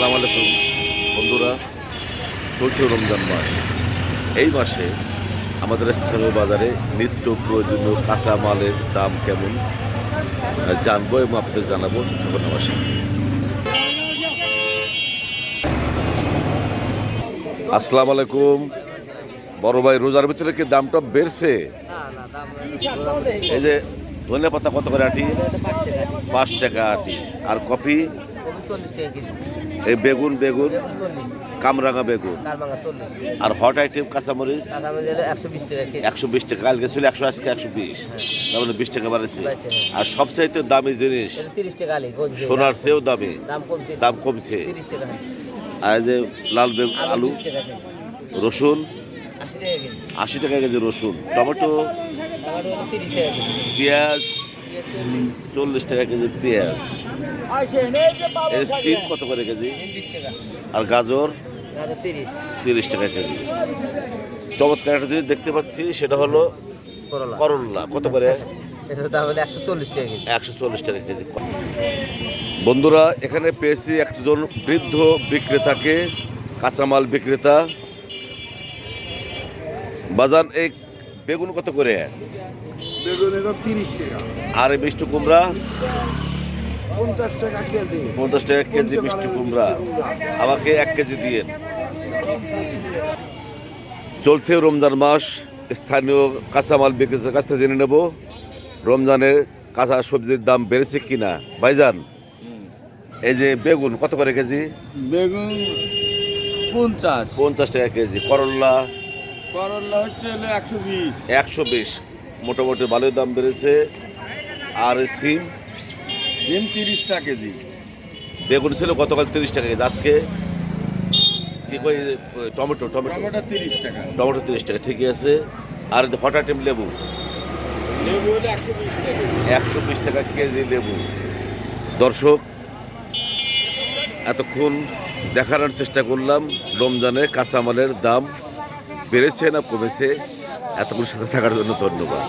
আসসালামু আলাইকুম বন্ধুরা, চলছে রমজান মাস। এই মাসে আমাদের স্থানীয় বাজারে নিত্য প্রয়োজনীয় কাঁচা মালের দাম কেমন জানবো এবং আপনাদের জানাবো। তখন আমার সাথে আসসালামু আলাইকুম বড় ভাই, রোজার ভিতরে কি দামটা বেড়েছে? এই যে ধনে পাতা কত করে আটি? 5 টাকা আটি। আর কফি? এই বেগুন কামরাঙা বেগুন। আর হট আইটেম কাঁচামরিচ 120 টাকা, কালকে ছিল 100, আজকে 120, তাহলে 20 টাকা বাড়ছে। আর সবচাইতে দামি জিনিস সোনার চেয়েও দামি, দাম কমছে। আর যে লাল বেগুন, আলু, রসুন 80 টাকা কেজি রসুন, টমেটো, পেঁয়াজ 40 টাকা কেজি পেঁয়াজ। সিম কত করে কেজি? আর গাজর 30 টাকা কেজি। চমৎকার একটা জিনিস দেখতে পাচ্ছি, সেটা হলো করল্লা। কত করে? 140 টাকা কেজি। বন্ধুরা, এখানে পেয়েছি একজন বৃদ্ধ বিক্রেতাকে, কাঁচামাল বিক্রেতা। বাজার এই বেগুন কত করে? বেগুন 30 টাকা। আর এই মিষ্টি কুমড়া 50 টাকা কেজি। 50 টাকা কেজি মিষ্টি কুমড়া। আমাকে 1 কেজি দিয়েন। চলছে রমজান মাস, স্থানীয় কাঁচামাল বিক্রেতার কাছ থেকে জেনে নেব রমজানের কাঁচা সবজির দাম বেড়েছে কিনা। ভাইজান, এই যে বেগুন কত করে কেজি? বেগুন 50 টাকা কেজি। করল্লা হচ্ছে 120। 120, মোটামুটি ভালোই দাম বেড়েছে। আর সিম 30 টাকা কেজি। বেগুন ছিল গতকাল 30 টাকা কেজি, আজকে কি কই? টমেটো 30 টাকা। 30 টাকা, ঠিকই আছে। আর হট আইটেম লেবু 120 টাকা কেজি লেবু। দর্শক, এতক্ষণ দেখানোর চেষ্টা করলাম রমজানের কাঁচামালের দাম বেড়েছে না কমেছে। এতক্ষণ সাথে থাকার জন্য ধন্যবাদ।